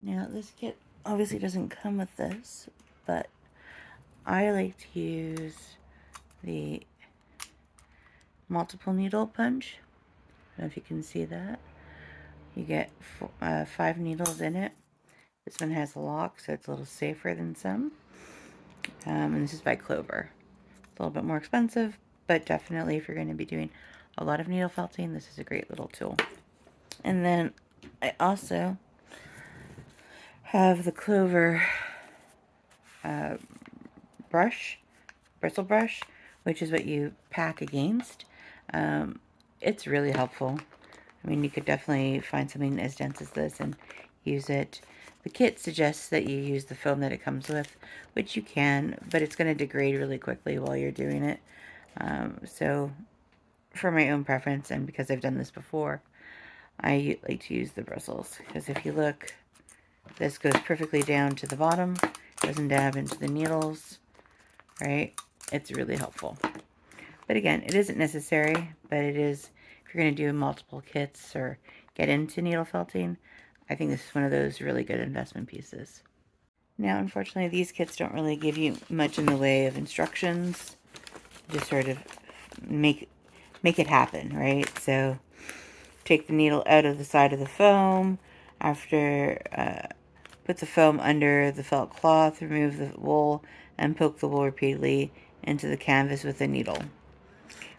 Now, this kit obviously doesn't come with this, but I like to use the multiple needle punch. I don't know if you can see that. You get 5 needles in it. This one has a lock, so it's a little safer than some. And this is by Clover. It's a little bit more expensive, but definitely if you're going to be doing a lot of needle felting, this is a great little tool. And then I also have the Clover brush, bristle brush, which is what you pack against. Um, it's really helpful. I mean, you could definitely find something as dense as this and use it. The kit suggests that you use the foam that it comes with, which you can, but it's going to degrade really quickly while you're doing it. So for my own preference, and because I've done this before, I like to use the bristles. Because if you look, this goes perfectly down to the bottom, doesn't dab into the needles, right? It's really helpful. But again, it isn't necessary, but it is, if you're going to do multiple kits or get into needle felting, I think this is one of those really good investment pieces. Now, unfortunately, these kits don't really give you much in the way of instructions. Just sort of make it happen, right? So take the needle out of the side of the foam. After, put the foam under the felt cloth, remove the wool, and poke the wool repeatedly into the canvas with a needle.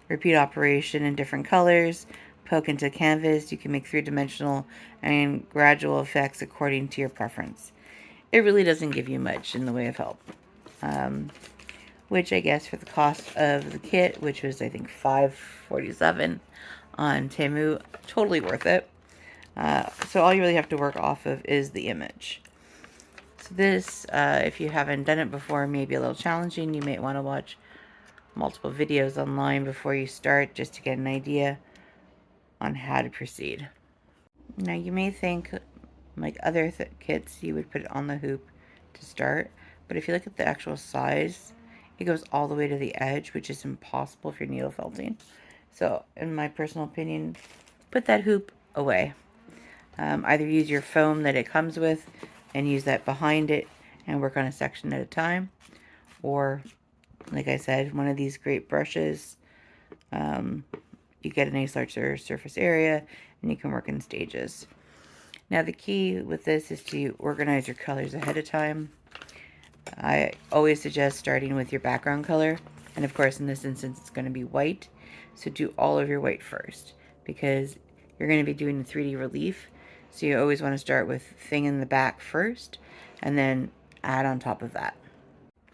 Repeat operation in different colors. Poke into canvas. You can make 3-dimensional and gradual effects according to your preference. It really doesn't give you much in the way of help. Which I guess for the cost of the kit, which was I think $5.47 on Temu, totally worth it. So all you really have to work off of is the image. So this, if you haven't done it before, may be a little challenging. You may want to watch multiple videos online before you start just to get an idea on how to proceed. Now you may think, like other kits, you would put it on the hoop to start, but if you look at the actual size, it goes all the way to the edge, which is impossible for needle felting. So in my personal opinion, put that hoop away. Either use your foam that it comes with and use that behind it and work on a section at a time, or like I said, one of these great brushes. You get a nice large surface area and you can work in stages. Now the key with this is to organize your colors ahead of time. I always suggest starting with your background color, and of course in this instance it's going to be white, so do all of your white first because you're going to be doing the 3D relief, so you always want to start with thing in the back first and then add on top of that.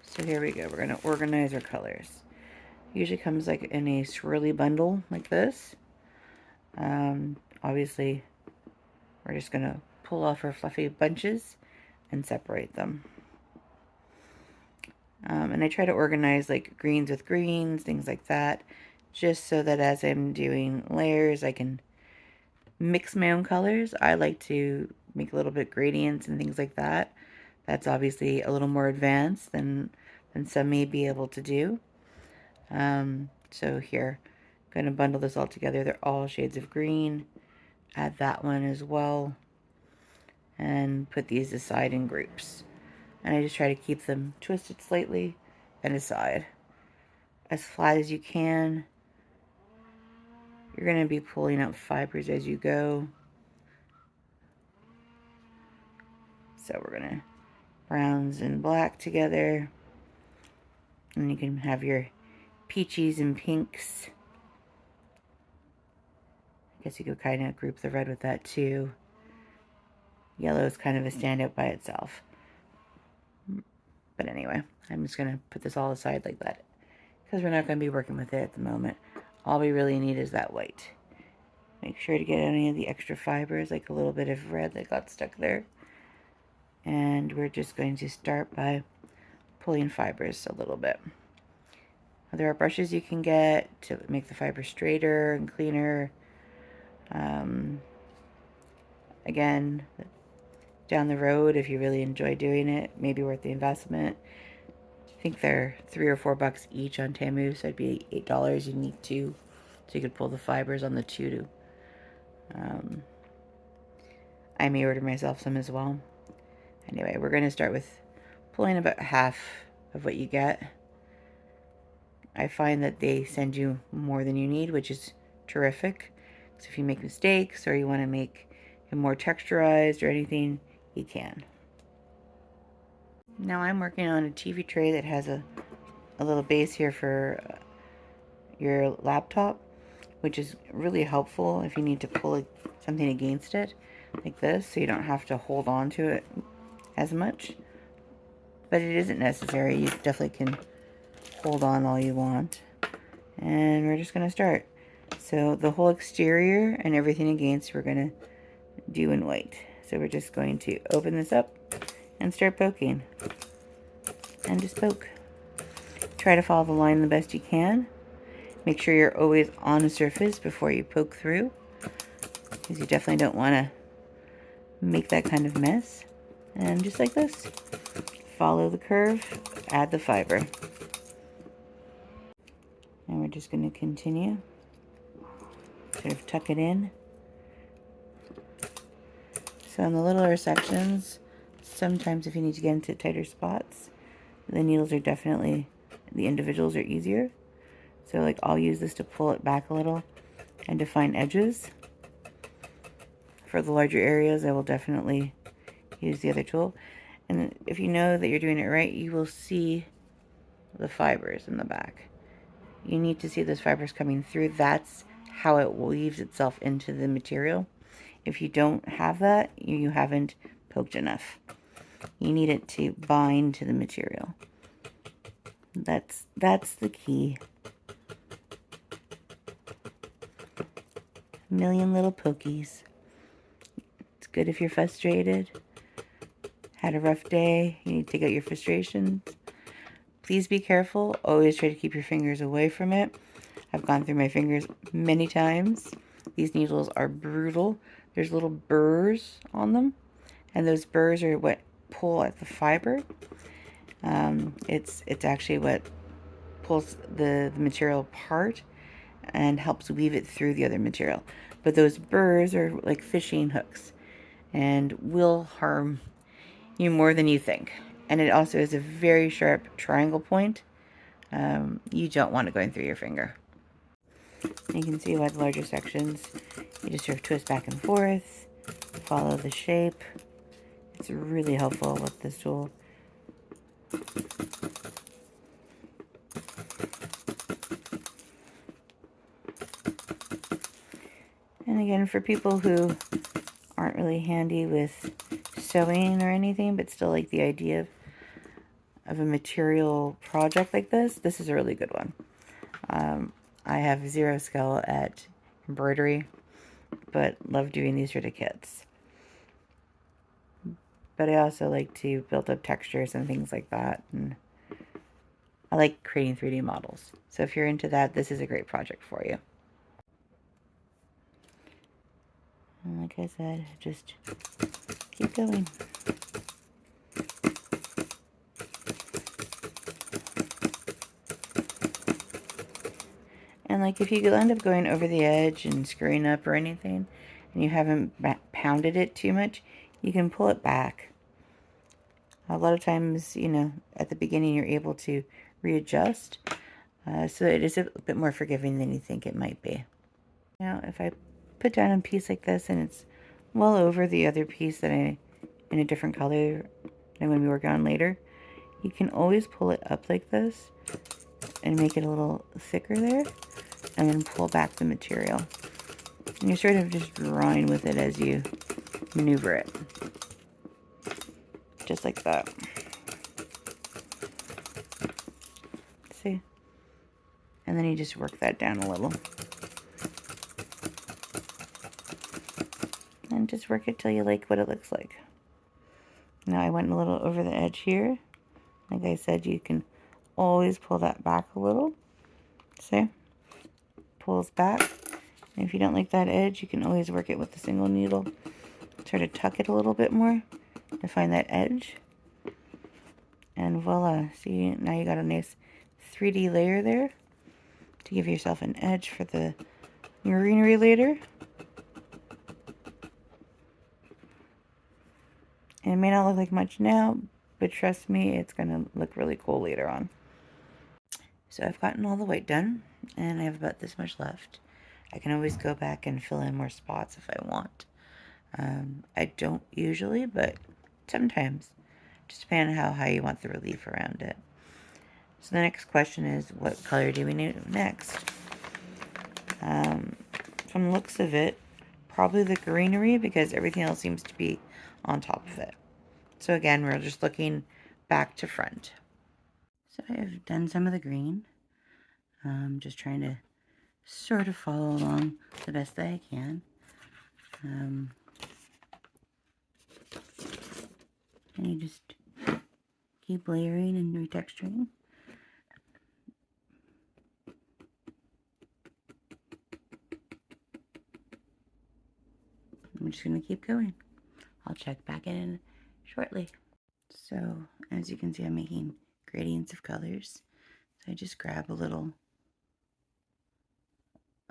So here we go, we're going to organize our colors. Usually comes like in a swirly bundle like this. Obviously we're just going to pull off our fluffy bunches and separate them. And I try to organize like greens with greens, things like that, just so that as I'm doing layers, I can mix my own colors. I like to make a little bit gradients and things like that. That's obviously a little more advanced than some may be able to do. So here, I'm going to bundle this all together. They're all shades of green. Add that one as well. And put these aside in groups. And I just try to keep them twisted slightly and aside. As flat as you can. You're going to be pulling out fibers as you go. So we're going to browns and black together. And you can have your peaches and pinks. I guess you could kind of group the red with that too. Yellow is kind of a standout by itself. But anyway, I'm just going to put this all aside like that, because we're not going to be working with it at the moment. All we really need is that white. Make sure to get any of the extra fibers, like a little bit of red that got stuck there. And we're just going to start by pulling fibers a little bit. There are brushes you can get to make the fibers straighter and cleaner. Again, down the road, if you really enjoy doing it, maybe worth the investment. I think they're $3 or $4 each on Temu, so it'd be $8. You need 2, so you could pull the fibers on the 2 to. I may order myself some as well. Anyway, we're going to start with pulling about half of what you get. I find that they send you more than you need, which is terrific. So if you make mistakes or you want to make it more texturized or anything, you can. Now I'm working on a TV tray that has a little base here for your laptop, which is really helpful if you need to pull something against it like this, so you don't have to hold on to it as much. But it isn't necessary. You definitely can hold on all you want. And we're just going to start. So the whole exterior and everything against we're going to do in white. So we're just going to open this up and start poking. And just poke. Try to follow the line the best you can. Make sure you're always on the surface before you poke through, because you definitely don't want to make that kind of mess. And just like this, follow the curve, add the fiber. And we're just going to continue. Sort of tuck it in. So in the littler sections, sometimes if you need to get into tighter spots, the needles are definitely, the individuals are easier. So like I'll use this to pull it back a little and define edges. For the larger areas, I will definitely use the other tool. And if you know that you're doing it right, you will see the fibers in the back. You need to see those fibers coming through. That's how it weaves itself into the material. If you don't have that, you haven't poked enough. You need it to bind to the material. That's the key. A million little pokies. It's good if you're frustrated, had a rough day, you need to take out your frustrations. Please be careful. Always try to keep your fingers away from it. I've gone through my fingers many times. These needles are brutal. There's little burrs on them, and those burrs are what pull at the fiber. It's actually what pulls the material apart and helps weave it through the other material. But those burrs are like fishing hooks and will harm you more than you think. And it also is a very sharp triangle point. You don't want it going through your finger. You can see why the larger sections, you just sort of twist back and forth, follow the shape. It's really helpful with this tool. And again, for people who aren't really handy with sewing or anything, but still like the idea of a material project like this is a really good one. I have zero skill at embroidery, but love doing these sort of kits. But I also like to build up textures and things like that, and I like creating 3D models. So if you're into that, this is a great project for you. And like I said, just keep going. And like if you end up going over the edge and screwing up or anything, and you haven't pounded it too much, you can pull it back. A lot of times, you know, at the beginning you're able to readjust, so it is a bit more forgiving than you think it might be. Now if I put down a piece like this and it's well over the other piece that in a different color that I'm going to be working on later, you can always pull it up like this and make it a little thicker there, and then pull back the material. And you're sort of just drawing with it as you maneuver it. Just like that. See? And then you just work that down a little. And just work it till you like what it looks like. Now I went a little over the edge here. Like I said, you can always pull that back a little. See? Pulls back. And if you don't like that edge, you can always work it with a single needle. Try to tuck it a little bit more to find that edge. And voila. See, now you got a nice 3D layer there to give yourself an edge for the marinery later. It may not look like much now, but trust me, it's going to look really cool later on. So I've gotten all the white done, and I have about this much left. I can always go back and fill in more spots if I want. I don't usually, but sometimes. Just depending on how high you want the relief around it. So the next question is, what color do we need next? From the looks of it, probably the greenery, because everything else seems to be on top of it. So again, we're just looking back to front. So I've done some of the green. Just trying to sort of follow along the best that I can. And you just keep layering and retexturing. I'm just going to keep going. I'll check back in shortly. So, as you can see, I'm making gradients of colors. So I just grab a little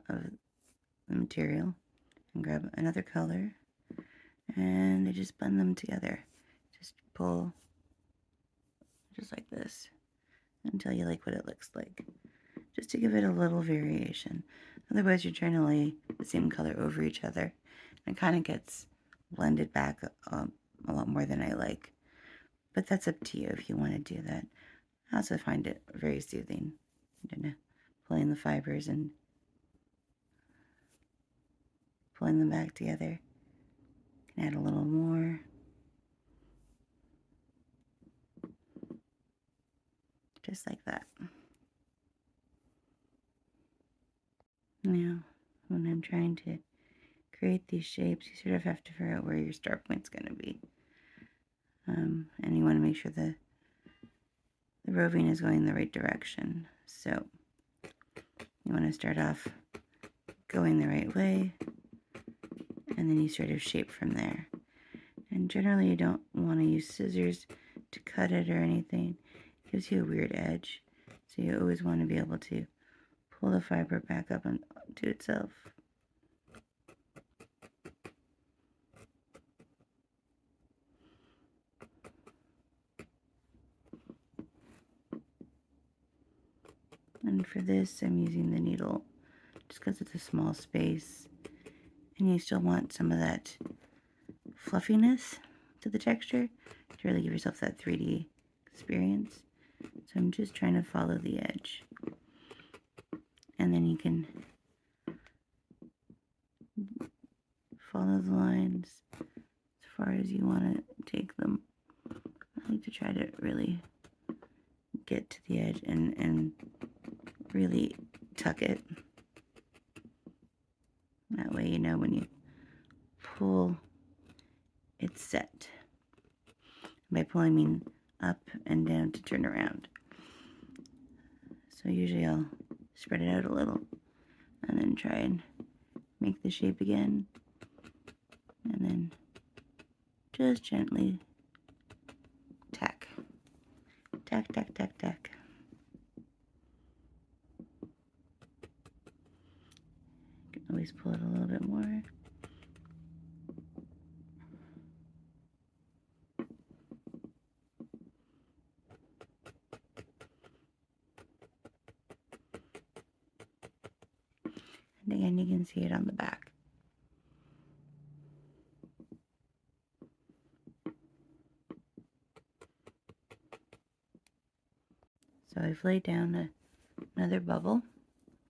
of the material and grab another color, and I just blend them together. Just pull just like this until you like what it looks like, just to give it a little variation. Otherwise, you're trying to lay the same color over each other, and it kind of gets blended back a lot more than I like. But that's up to you if you want to do that. I also find it very soothing, pulling the fibers and pulling them back together. Can add a little more. Just like that. Now, when I'm trying to create these shapes, you sort of have to figure out where your start point's going to be. And you want to make sure the roving is going the right direction. So you want to start off going the right way, and then you sort of shape from there. And generally you don't want to use scissors to cut it or anything. It gives you a weird edge. So you always want to be able to pull the fiber back up onto itself. And for this, I'm using the needle just because it's a small space. And you still want some of that fluffiness to the texture to really give yourself that 3D experience. So I'm just trying to follow the edge. And then you can follow the lines as far as you want to take them. I like to try to really get to the edge and really tuck it. That way you know when you pull, it's set. By pulling, I mean up and down to turn around. So usually I'll spread it out a little and then try and make the shape again, and then just gently tack, tack, tack, tack, tack. You can always pull it a little bit more. And again, you can see it on the back. So I've laid down another bubble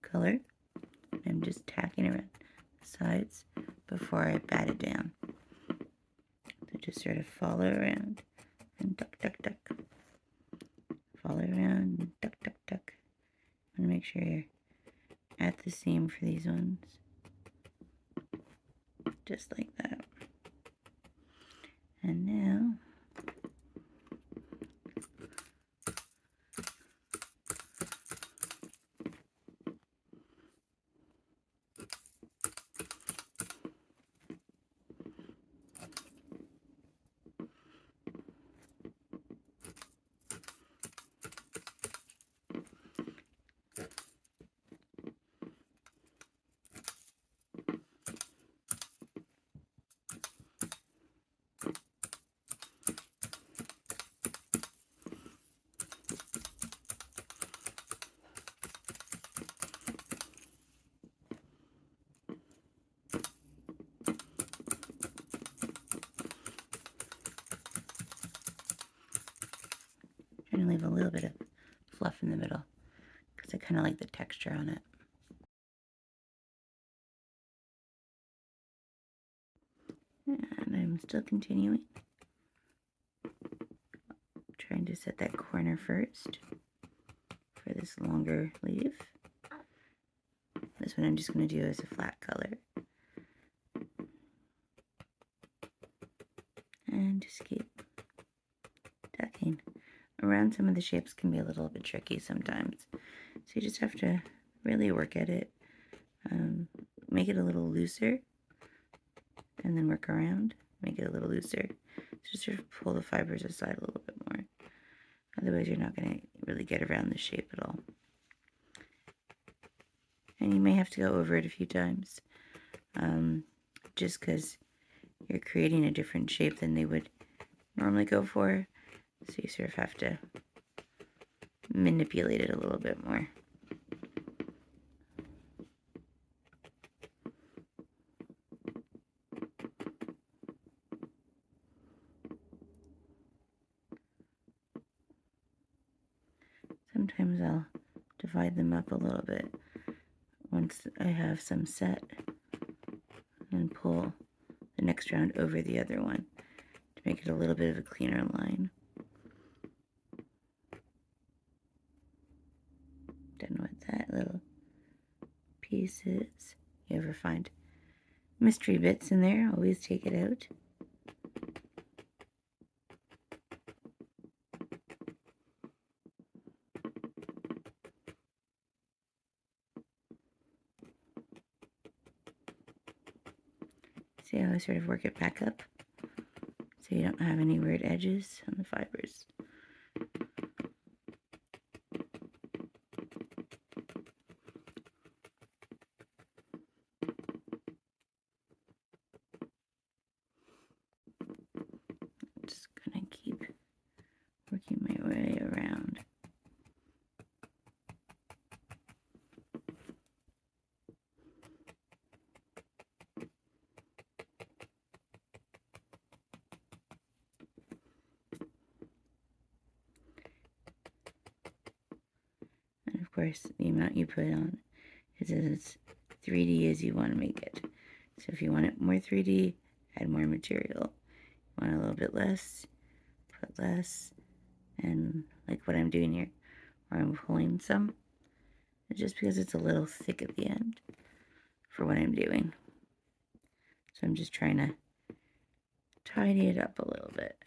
color. I'm just tacking around the sides before I bat it down. So just sort of follow around and tuck, tuck, tuck. Follow around and tuck, tuck, tuck. I want to make sure you're at the seam for these ones. Just like that. And now going to leave a little bit of fluff in the middle because I kind of like the texture on it. And I'm still continuing. Trying to set that corner first for this longer leaf. This one I'm just going to do as a flat color. And just keep tucking. Around some of the shapes can be a little bit tricky sometimes. So you just have to really work at it. Make it a little looser. And then work around. Make it a little looser. Just sort of pull the fibers aside a little bit more. Otherwise you're not going to really get around the shape at all. And you may have to go over it a few times. Just because you're creating a different shape than they would normally go for. So you sort of have to manipulate it a little bit more. Sometimes I'll divide them up a little bit once I have some set and pull the next round over the other one to make it a little bit of a cleaner line. Done with that little piece is. You ever find mystery bits in there, always take it out. See how I sort of work it back up so you don't have any weird edges on the fibers. Just gonna keep working my way around. And of course, the amount you put on is as 3D as you want to make it. So if you want it more 3D, add more material. You want a little bit less, put less. And like what I'm doing here, where I'm pulling some, it's just because it's a little thick at the end for what I'm doing. So I'm just trying to tidy it up a little bit.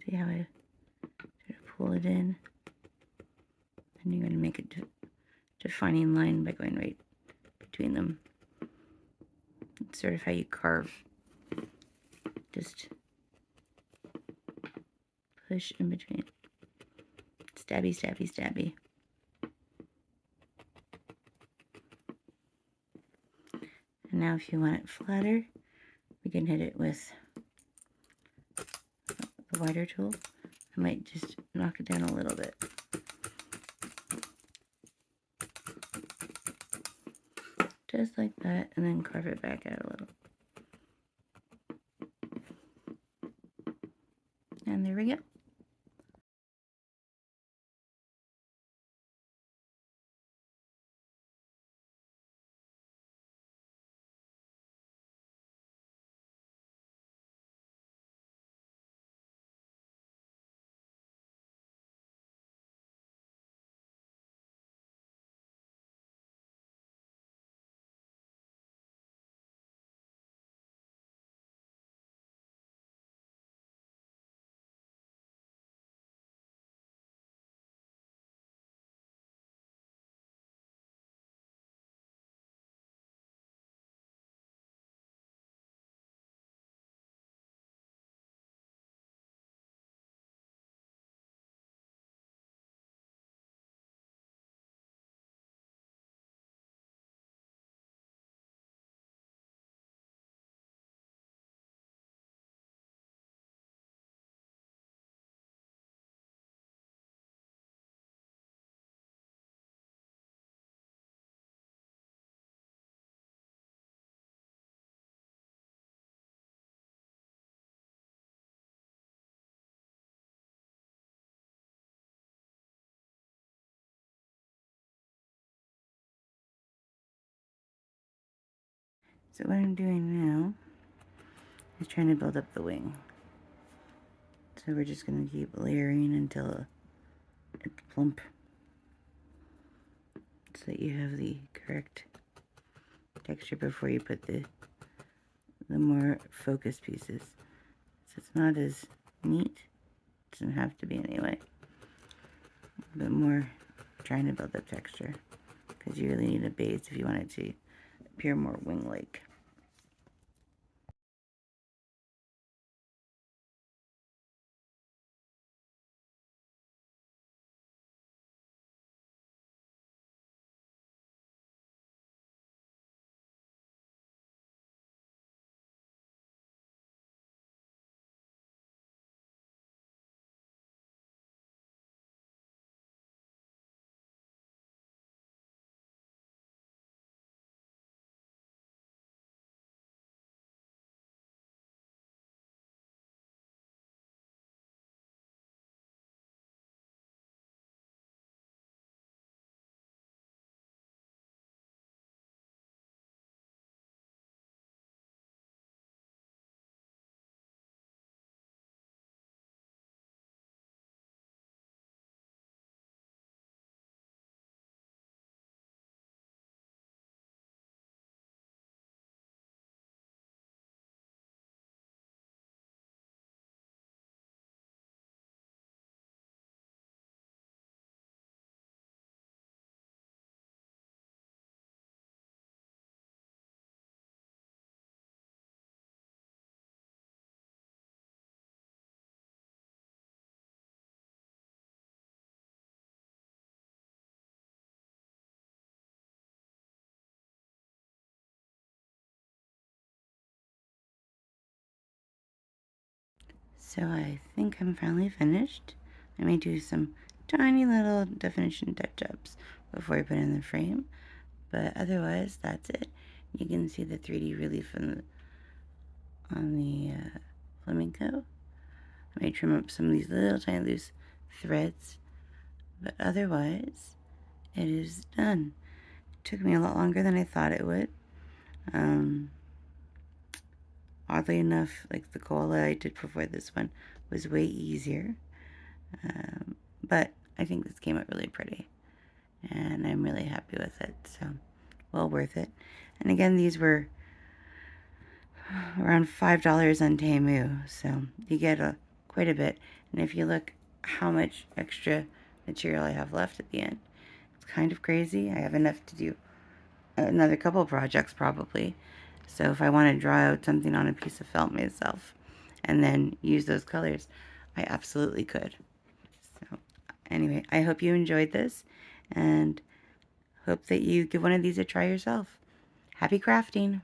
See how I sort of pull it in? And you're going to make a defining line by going right between them. It's sort of how you carve. Just push in between. Stabby, stabby, stabby. And now if you want it flatter, we can hit it with the wider tool. I might just knock it down a little bit. Just like that, and then carve it back out a little. And there we go. So what I'm doing now is trying to build up the wing. So we're just going to keep layering until it's plump, so that you have the correct texture before you put the more focused pieces. So it's not as neat. It doesn't have to be anyway. But more trying to build up texture, because you really need a base if you want it to appear more wing-like. So I think I'm finally finished. I may do some tiny little definition touch-ups before I put in the frame, but otherwise that's it. You can see the 3D relief on the flamingo. I may trim up some of these little tiny loose threads, but otherwise it is done. It took me a lot longer than I thought it would. Oddly enough, like the koala I did before this one was way easier. But I think this came out really pretty, and I'm really happy with it, so well worth it. And again, these were around $5 on Temu, so you get quite a bit. And if you look how much extra material I have left at the end, it's kind of crazy. I have enough to do another couple projects probably. So if I want to draw out something on a piece of felt myself and then use those colors, I absolutely could. So anyway, I hope you enjoyed this, and hope that you give one of these a try yourself. Happy crafting!